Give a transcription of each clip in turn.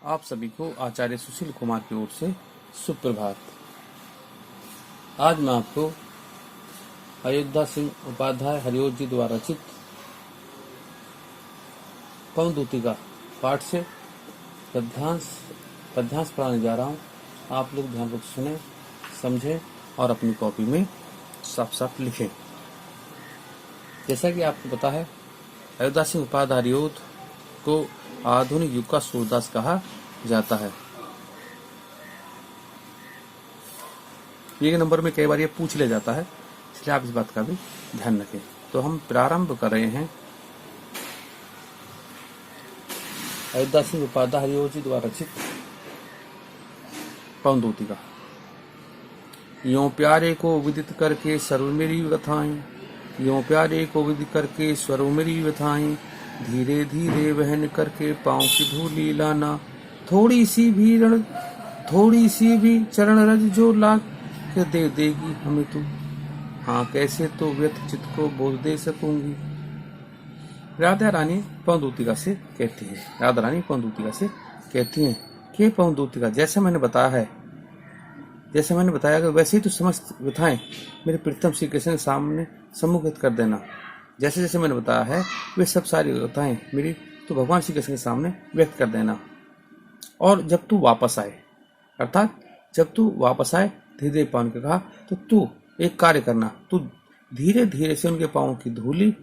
आप सभी को आचार्य सुशील कुमार की ओर से सुप्रभात। आज मैं आपको अयोध्या सिंह उपाध्याय हरिओं जी द्वारा रचित पवनदूतिका पाठ से पद्यांश पढ़ाने जा रहा हूँ। आप लोग ध्यानपूर्वक सुने, समझें और अपनी कॉपी में साफ साफ लिखें। जैसा कि आपको पता है, अयोध्या सिंह उपाध्याय हरिओं को आधुनिक युग का सूरदास कहा जाता है। एक नंबर में कई बार ये पूछ लिया जाता है, इसलिए आप इस बात का भी ध्यान रखें। तो हम प्रारंभ कर रहे हैं अयोध्या सिंह उपाध्याय हरिओं जी द्वारा रचित पवनदूतिका। यों प्यारे को विदित करके सर्व मेरी व्यथाएं, यों प्यारे को विदित करके सर्व मेरी व्यथाएं, धीरे धीरे वहन करके पांव की धूली लाना, थोड़ी सी भी चरण रज जो लाग के दे देगी हमें तू, हाँ कैसे तो व्यथ चित्त को बोध दे सकूंगी। राधा रानी पवनदूतिका से कहती है, राधा रानी पवनदूतिका से कहती हैं कि पवनदूतिका जैसे मैंने बताया कि वैसे ही तो समस्त व्यथाएं मेरे प्रीतम श्री कृष्ण के सामने सम्मुखित कर देना। जैसे जैसे मैंने बताया है वे सब सारी व्यथाएं मेरी तो भगवान श्री कृष्ण के सामने व्यक्त कर देना। और जब तू वापस आए, अर्थात जब तू वापस आए, धीरे धीरे पावन के कहा, तो तू एक कार्य करना, तू धीरे धीरे से उनके पाँव की धूली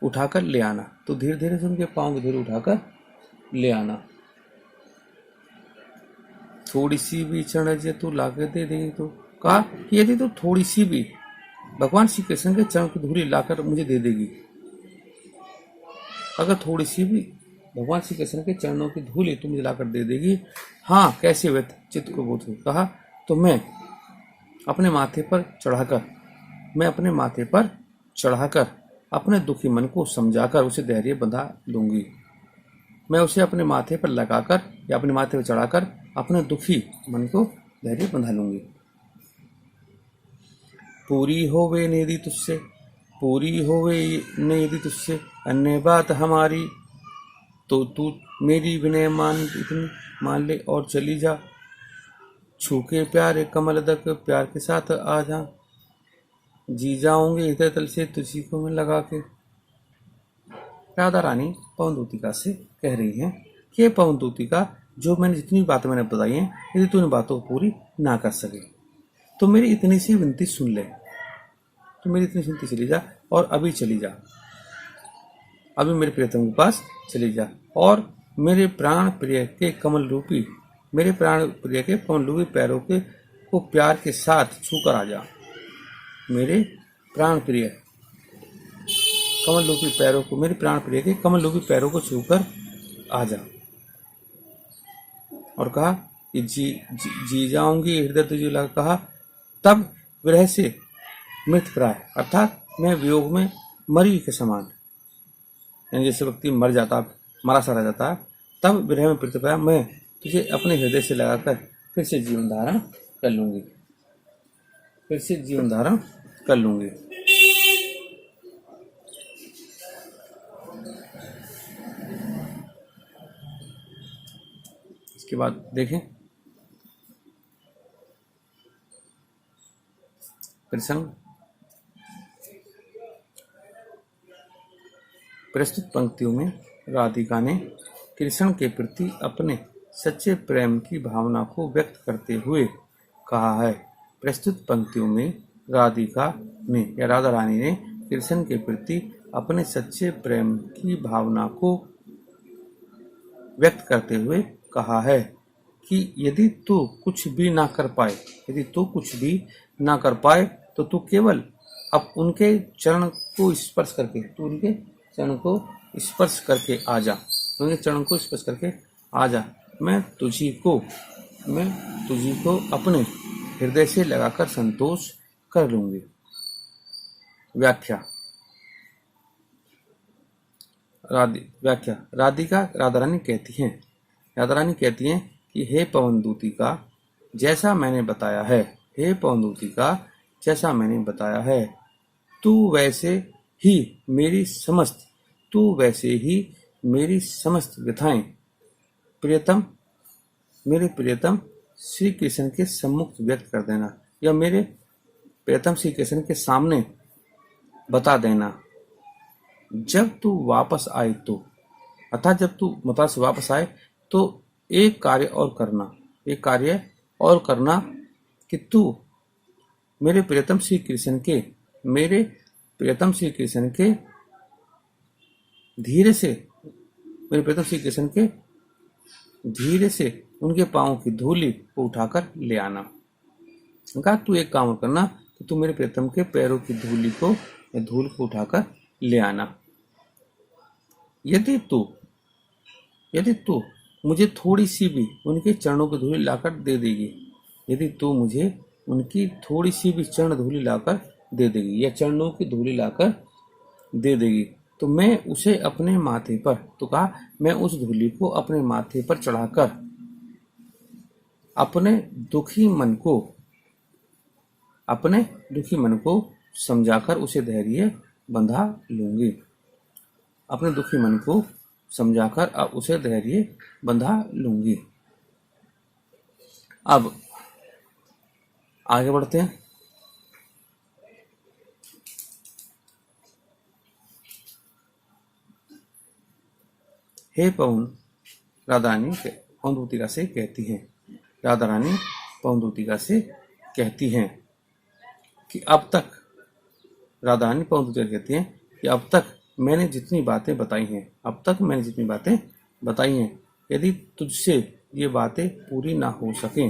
उठाकर ले आना, तो धीरे धीरे से उनके पाँव की धूली उठाकर ले आना। थोड़ी सी भी चरण जे तू लाकर दे देगी, तो कहा कि यदि तू थोड़ी सी भी भगवान श्री कृष्ण के चरण की धूली लाकर मुझे दे देगी, अगर थोड़ी सी भी भगवान श्री कृष्ण के चरणों की धूली तुम मुझे लाकर दे देगी, हाँ कैसे व्यथ चित्त को बोध हो, कहा तो मैं अपने माथे पर चढ़ाकर अपने दुखी मन को समझाकर उसे धैर्य बंधा लूंगी। मैं उसे अपने माथे पर लगाकर या अपने माथे पर चढ़ाकर अपने दुखी मन को धैर्य बंधा लूंगी। पूरी होवे न यदि तुझसे अन्य बात हमारी, तो तू मेरी विनय मान ले और चली जा, छूके प्यारे कमल तक प्यार के साथ आ जा, जी जाऊंगे हृदय तल से तुझी को मैं लगा के। राधा रानी पवनदूतिका से कह रही हैं कि पवनदूतिका जो जितनी बातें मैंने बताई हैं, यदि तू इन बातों को पूरी ना कर सके तो मेरी इतनी सी विनती सुन ले, तो मेरी इतनी सुनती चली जा और अभी चली जा, अभी मेरे प्रियतम के पास चली जा और मेरे प्राण प्रिय के कमल रूपी पैरों के को प्यार के साथ छूकर आ जा। मेरे प्राण प्रिय के कमल रूपी पैरों को छूकर आ जा। और कहा कि जी जाऊंगी हृदय तुझे लगा, कहा तब विरह से मृत प्राय, अर्थात मैं वियोग में मरी के समान, यानी जैसे व्यक्ति मरा सा रह जाता है, तब विरह में मृत प्राय मैं तुझे अपने हृदय से लगाकर फिर से जीवन धारण कर लूंगी। इसके बाद देखें प्रसंग। प्रस्तुत पंक्तियों में राधिका ने कृष्ण के प्रति अपने सच्चे प्रेम की भावना को व्यक्त करते हुए कहा है। प्रस्तुत पंक्तियों में राधा रानी ने कृष्ण के प्रति अपने सच्चे प्रेम की भावना को व्यक्त करते हुए कहा है कि यदि तू कुछ भी ना कर पाए तो तू केवल अब उनके चरण को स्पर्श करके आ जा, मैं तुझी को अपने हृदय से लगाकर संतोष कर लूंगी। व्याख्या। राधा रानी कहती हैं कि हे पवनदूतिका जैसा मैंने बताया है, तू वैसे ही मेरी समस्त व्यथाएं प्रियतम मेरे प्रियतम श्री कृष्ण के सम्मुख व्यक्त कर देना, या मेरे प्रियतम श्री कृष्ण के सामने बता देना। जब तू वापस आए तो, अर्थात जब तू मथुरा से वापस आए तो एक कार्य और करना कि तू मेरे प्रियतम श्री कृष्ण के धीरे से उनके पांवों की धूली को उठाकर ले आना। कहा तू एक काम करना कि तू मेरे प्रियतम के पैरों की धूल को उठाकर ले आना। यदि तू मुझे थोड़ी सी भी उनके चरणों की धूली लाकर दे देगी, यदि तू मुझे उनकी थोड़ी सी भी चरण धूली लाकर दे देगी या चरणों की धूली लाकर दे देगी, तो मैं उसे अपने माथे पर, तो कहा मैं उस धूली को अपने माथे पर चढ़ाकर अपने दुखी मन को समझाकर उसे धैर्य बंधा लूंगी। अपने दुखी मन को समझाकर अब उसे धैर्य बंधा लूंगी। अब आगे बढ़ते हैं। हे पवन, राधा रानी पवन दूतिका से कहती हैं, राधा रानी पवन दूतिका से कहती हैं कि अब तक, राधा रानी पवन दूतिका कहती हैं कि अब तक मैंने जितनी बातें बताई हैं, यदि तुझसे ये बातें पूरी ना हो सकें,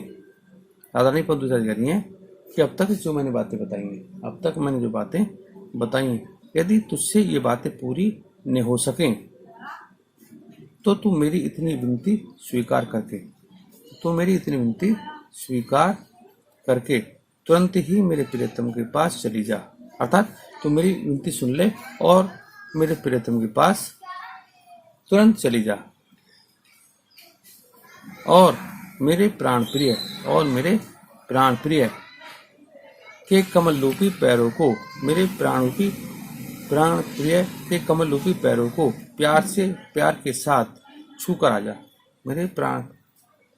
राधा रानी पवन दूतिका कहती हैं कि अब तक जो मैंने बातें बताई हैं, यदि तुझसे ये बातें पूरी न हो सकें, तो तू मेरी इतनी विनती स्वीकार करके तुरंत ही मेरे प्रियतम के पास चली जा। अर्थात तू मेरी विनती सुन ले और मेरे प्रियतम के पास तुरंत चली जा, और मेरे प्राण प्रिय के कमल रूपी पैरों को, प्यार के साथ छूकर आ जा। मेरे प्राण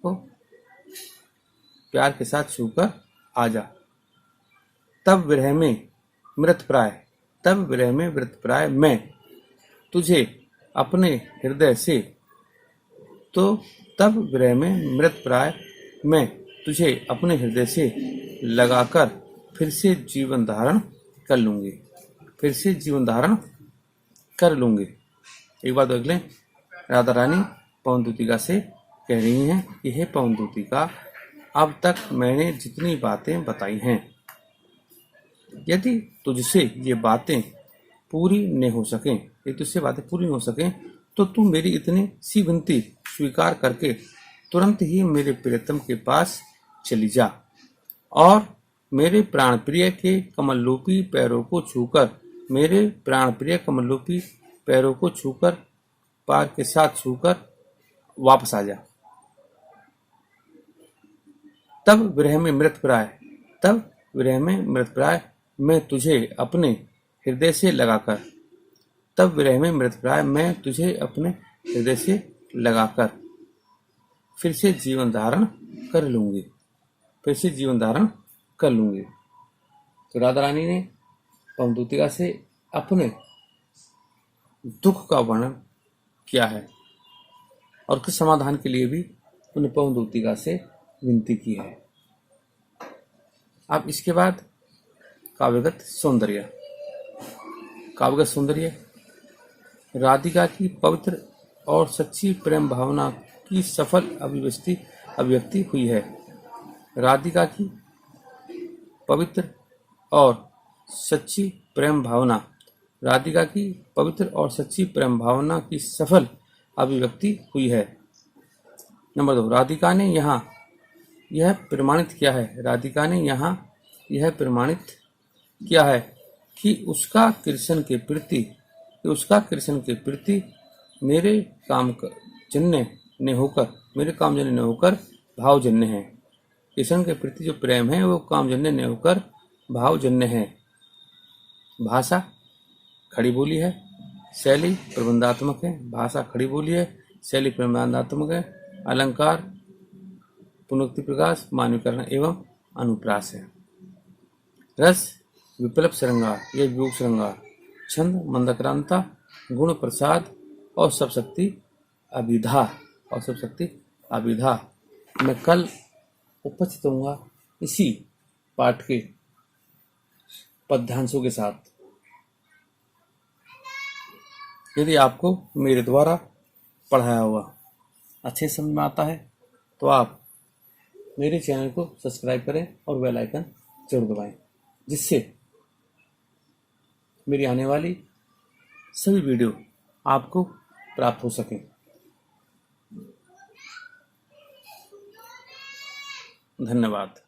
को प्यार के साथ छूकर आ जा। तब विरह में मृतप्राय मैं तुझे अपने हृदय से लगाकर फिर से जीवन धारण कर लूंगी। एक बात देख लें, राधा रानी पवन दूतिका से कह रही हैं कि हे पवन दूतिका, अब तक मैंने जितनी बातें बताई हैं, यदि तुझसे ये बातें पूरी न हो सकें, तो तू मेरी इतनी सी विनती स्वीकार करके तुरंत ही मेरे प्रियतम के पास चली जा, और मेरे प्राण प्रिय के कमलरूपी पैरों को छूकर पार के साथ छूकर वापस आ जा। तब विरह में मृतप्राय मैं तुझे अपने हृदय से लगाकर फिर से जीवन धारण कर लूंगी। तो राधा रानी ने पवन दूतिका से अपने दुख का वर्णन किया है और उसके समाधान के लिए भी उन्हें पवन दूतिका से विनती की है। अब इसके बाद काव्यगत सौंदर्य राधिका की पवित्र और सच्ची प्रेम भावना की सफल अभिव्यक्ति हुई है। राधिका की पवित्र और सच्ची प्रेम भावना की सफल अभिव्यक्ति हुई है। नंबर 2, राधिका ने यहाँ यह प्रमाणित किया है कि उसका कृष्ण के प्रति मेरे कामजन्य न होकर भावजन्य है। कृष्ण के प्रति जो प्रेम है वो कामजन्य न होकर भावजन्य है। भाषा खड़ी बोली है, शैली प्रबंधात्मक है। अलंकार पुनोक्ति प्रकाश, मानवीकरण एवं अनुप्रास है। रस विप्लव श्रृंगार या वियोग श्रृंगार, छंद मंदक्रांता, गुण प्रसाद और सब शक्ति अभिधा। मैं कल उपस्थित होऊंगा इसी पाठ के पद्यांशों के साथ। यदि आपको मेरे द्वारा पढ़ाया हुआ अच्छे समझ में आता है तो आप मेरे चैनल को सब्सक्राइब करें और बेल आइकन जरूर दबाएं, जिससे मेरी आने वाली सभी वीडियो आपको प्राप्त हो सकें। धन्यवाद।